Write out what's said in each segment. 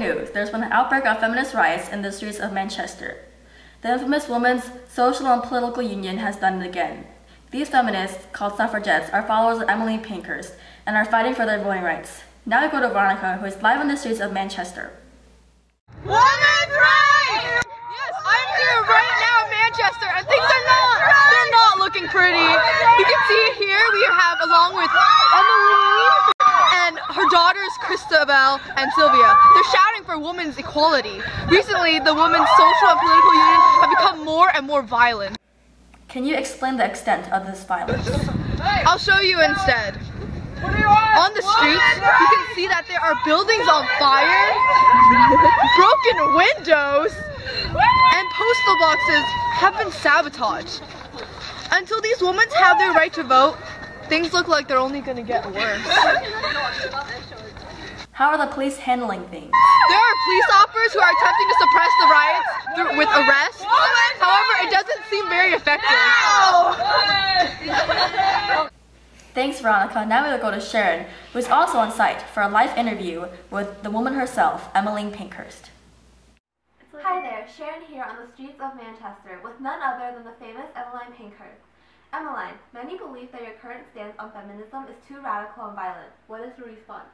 news, there's been an outbreak of feminist riots in the streets of Manchester. The infamous Women's Social and Political Union has done it again. These feminists, called suffragettes, are followers of Emily Pankhurst and are fighting for their voting rights. Now we go to Veronica, who is live on the streets of Manchester. Women's rights! Yes, I'm here right now in Manchester, and things they're not looking pretty. You can see here we have, along with Emily and her daughters Christabel and Sylvia, they're shouting for women's equality. Recently, the Women's Social and Political Union have become more and more violent. Can you explain the extent of this violence? I'll show you instead. On the streets, you can see that there are buildings on fire, broken windows, and postal boxes have been sabotaged. Until these women have their right to vote, things look like they're only going to get worse. How are the police handling things? There are police officers who are attempting to suppress the riots with arrests. However, it doesn't seem very effective. Thanks, Veronica. Now we'll go to Sharon, who is also on site for a live interview with the woman herself, Emily Pankhurst. Hi there, Sharon here on the streets of Manchester with none other than the famous Emmeline Pankhurst. Emmeline, many believe that your current stance on feminism is too radical and violent. What is your response?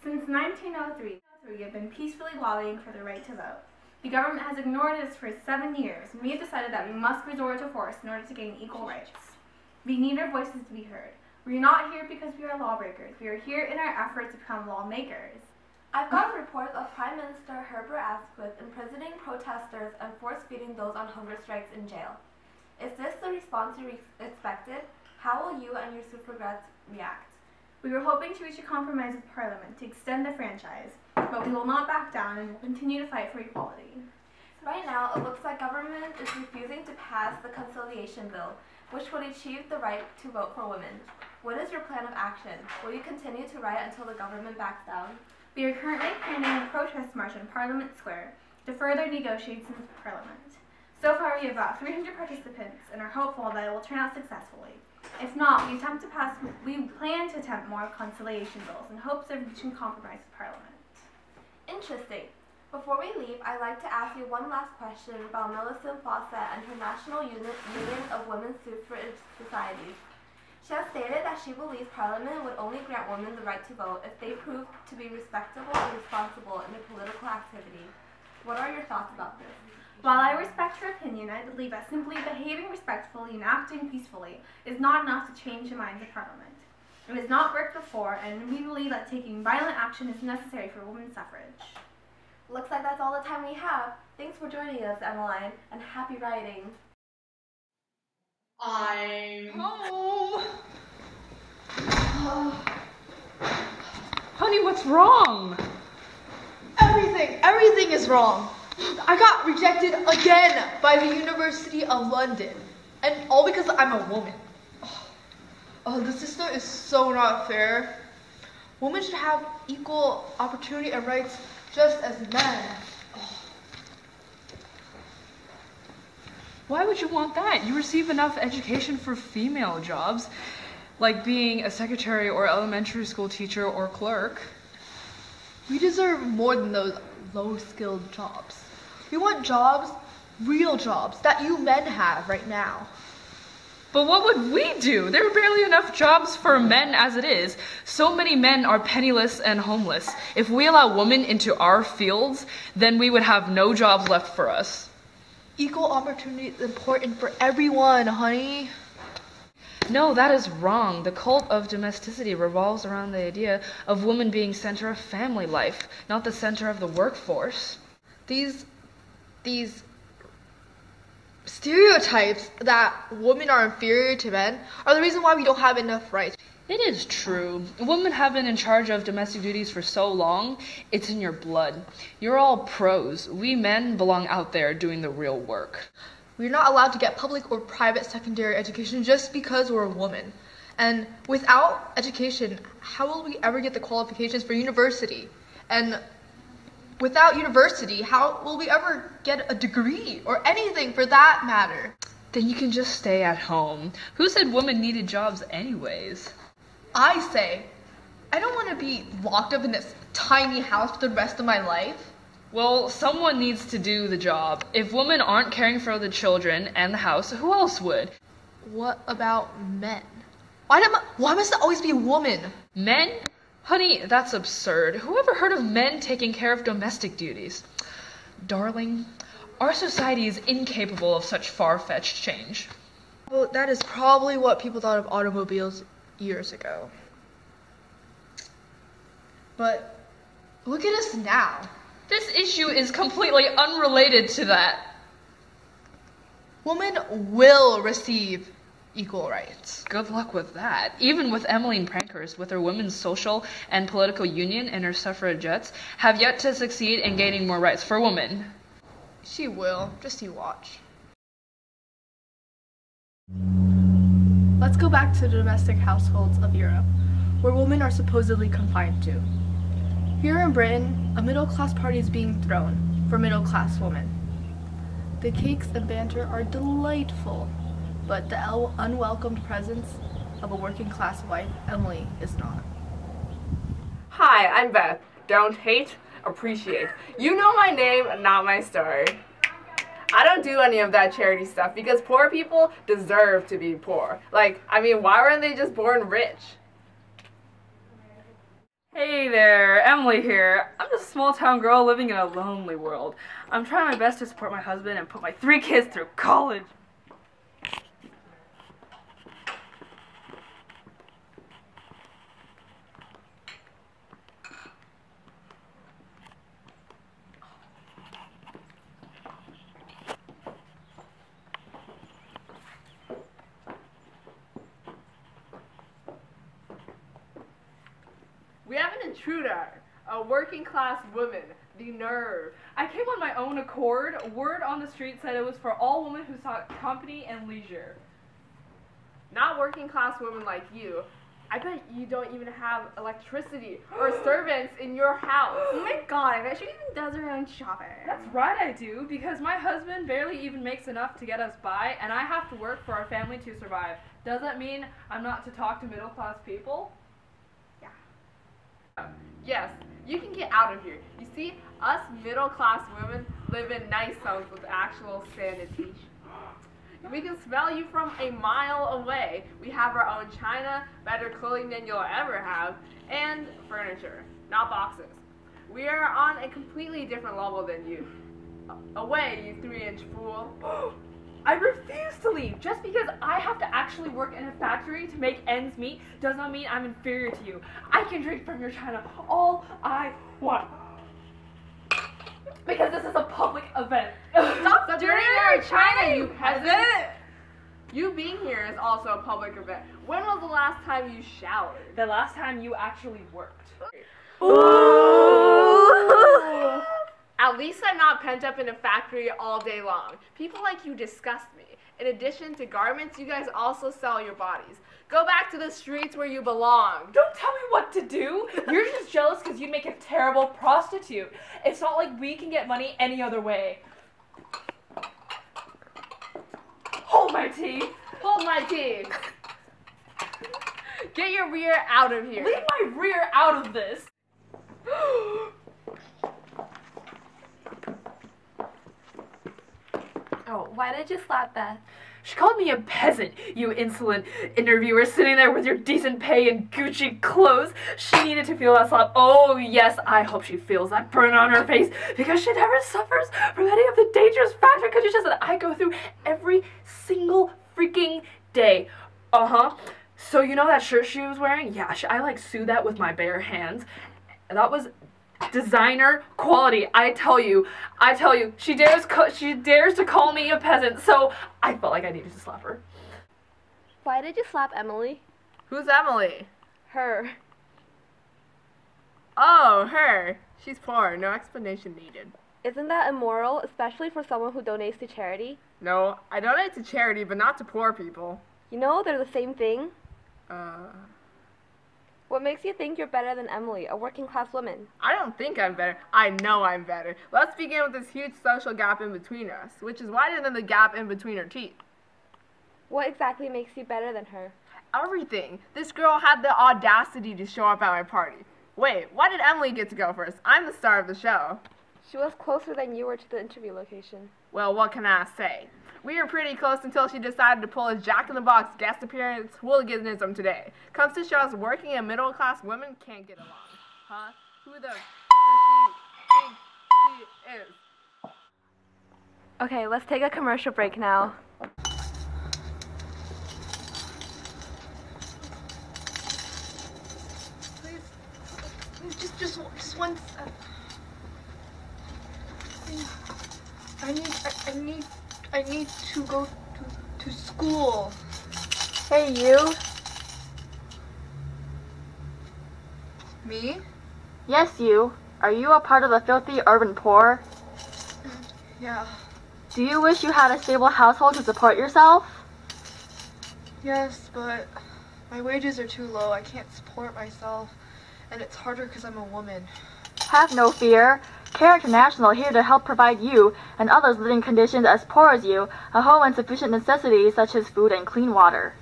Since 1903, we have been peacefully lobbying for the right to vote. The government has ignored us for 7 years, and we have decided that we must resort to force in order to gain equal rights. We need our voices to be heard. We are not here because we are lawbreakers. We are here in our efforts to become lawmakers. I've got reports of Prime Minister Herbert Asquith imprisoning protesters and force-feeding those on hunger strikes in jail. Is this the response you expected? How will you and your suffragettes react? We were hoping to reach a compromise with Parliament to extend the franchise, but we will not back down and will continue to fight for equality. Right now, it looks like government is refusing to pass the conciliation bill, which would achieve the right to vote for women. What is your plan of action? Will you continue to riot until the government backs down? We are currently planning a protest march in Parliament Square to further negotiations with Parliament. So far, we have about 300 participants and are hopeful that it will turn out successfully. If not, we plan to attempt more conciliation bills in hopes of reaching compromise with Parliament. Interesting. Before we leave, I'd like to ask you one last question about Millicent Fawcett and her National Union of Women's Suffrage Societies. She has stated that she believes Parliament would only grant women the right to vote if they prove to be respectable and responsible in their political activity. What are your thoughts about this? While I respect her opinion, I believe that simply behaving respectfully and acting peacefully is not enough to change the minds of Parliament. It has not worked before, and we believe that taking violent action is necessary for women's suffrage. Looks like that's all the time we have. Thanks for joining us, Emmeline, and happy writing. I'm home. Honey, what's wrong? Everything is wrong. I got rejected again by the University of London, and all because I'm a woman. Oh, the system is so not fair. Women should have equal opportunity and rights just as men. Why would you want that? You receive enough education for female jobs, like being a secretary or elementary school teacher or clerk. We deserve more than those low-skilled jobs. We want jobs, real jobs, that you men have right now. But what would we do? There are barely enough jobs for men as it is. So many men are penniless and homeless. If we allow women into our fields, then we would have no jobs left for us. Equal opportunity is important for everyone, honey. No, that is wrong. The cult of domesticity revolves around the idea of women being center of family life, not the center of the workforce. These stereotypes that women are inferior to men are the reason why we don't have enough rights. It is true. Women have been in charge of domestic duties for so long, it's in your blood. You're all pros. We men belong out there doing the real work. We're not allowed to get public or private secondary education just because we're a woman. And without education, how will we ever get the qualifications for university? And without university, how will we ever get a degree or anything for that matter? Then you can just stay at home. Who said women needed jobs anyways? I say, I don't want to be locked up in this tiny house for the rest of my life. Well, someone needs to do the job. If women aren't caring for the children and the house, who else would? What about men? Why must it always be a woman? Men? Honey, that's absurd. Who ever heard of men taking care of domestic duties? Darling, our society is incapable of such far-fetched change. Well, that is probably what people thought of automobiles years ago. But look at us now. This issue is completely unrelated to that. Women will receive equal rights. Good luck with that. Even with Emmeline Prankers, with her women's social and political union and her suffragettes, have yet to succeed in gaining more rights for women. She will. Just you watch. Let's go back to the domestic households of Europe, where women are supposedly confined to. Here in Britain, a middle-class party is being thrown for middle-class women. The cakes and banter are delightful, but the unwelcomed presence of a working-class wife, Emily, is not. Hi, I'm Beth. Don't hate, appreciate. You know my name, not my story. I don't do any of that charity stuff because poor people deserve to be poor. Why weren't they just born rich? Hey there, Emily here. I'm just a small town girl living in a lonely world. I'm trying my best to support my husband and put my 3 kids through college. We have an intruder, a working class woman, the nerve. I came on my own accord. Word on the street said it was for all women who sought company and leisure. Not working class women like you. I bet you don't even have electricity or servants in your house. Oh my god, I bet she even does her own shopping. That's right, I do, because my husband barely even makes enough to get us by, and I have to work for our family to survive. Does that mean I'm not to talk to middle class people? Yes, you can get out of here. You see, us middle-class women live in nice homes with actual sanitation. We can smell you from a mile away. We have our own china, better clothing than you'll ever have, and furniture, not boxes. We are on a completely different level than you. Away, you 3-inch fool. I refuse to leave. Just because I have to actually work in a factory to make ends meet does not mean I'm inferior to you. I can drink from your china all I want. Because this is a public event. Stop dirtying our china, you peasant! You being here is also a public event. When was the last time you showered? The last time you actually worked. Ooh. At least I'm not pent up in a factory all day long. People like you disgust me. In addition to garments, you guys also sell your bodies. Go back to the streets where you belong. Don't tell me what to do. You're just jealous because you'd make a terrible prostitute. It's not like we can get money any other way. Hold my tea. Hold my tea. Get your rear out of here. Leave my rear out of this. Oh, why did you slap Beth? She called me a peasant, you insolent interviewer sitting there with your decent pay and Gucci clothes. She needed to feel that slap. Oh yes, I hope she feels that burn on her face because she never suffers from any of the dangerous factory conditions that I go through every single freaking day. So you know that shirt she was wearing? Yeah, I sewed that with my bare hands. That was designer quality. I tell you, she dares to call me a peasant, so I felt like I needed to slap her. Why did you slap Emily? Who's Emily? Her. Oh, her. She's poor. No explanation needed. Isn't that immoral, especially for someone who donates to charity? No, I donate to charity, but not to poor people. You know, they're the same thing. What makes you think you're better than Emily, a working class woman? I don't think I'm better. I know I'm better. Let's begin with this huge social gap in between us, which is wider than the gap in between her teeth. What exactly makes you better than her? Everything. This girl had the audacity to show up at my party. Wait, why did Emily get to go first? I'm the star of the show. She was closer than you were to the interview location. Well, what can I say? We were pretty close until she decided to pull a Jack-in-the-Box guest appearance hooliganism today. Comes to show us working and middle-class women can't get along. Huh? Who the does she think she is? Okay, let's take a commercial break now. Please, just one sec. I need to go to school. Hey, you. Me? Yes, you. Are you a part of the filthy urban poor? Yeah. Do you wish you had a stable household to support yourself? Yes, but my wages are too low. I can't support myself, and it's harder because I'm a woman. Have no fear. Care International here to help provide you and others living conditions as poor as you a home and sufficient necessities such as food and clean water.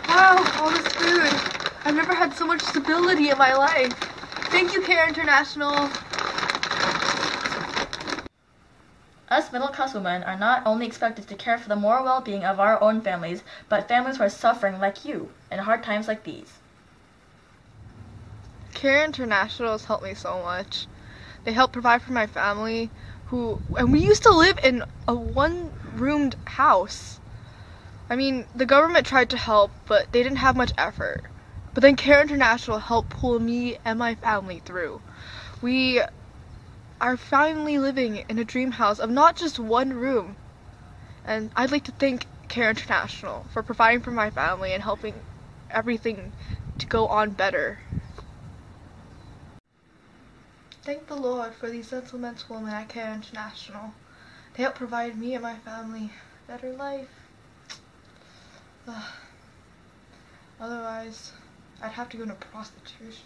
Wow, all this food. I've never had so much stability in my life. Thank you, Care International. Us middle-class women are not only expected to care for the moral well-being of our own families, but families who are suffering like you in hard times like these. Care International has helped me so much. They help provide for my family, and we used to live in a one-roomed house. I mean, the government tried to help, but they didn't have much effort. But then Care International helped pull me and my family through. We are finally living in a dream house of not just one room. And I'd like to thank Care International for providing for my family and helping everything to go on better. Thank the Lord for these sentimental women at Care International. They help provide me and my family a better life. Otherwise, I'd have to go into prostitution.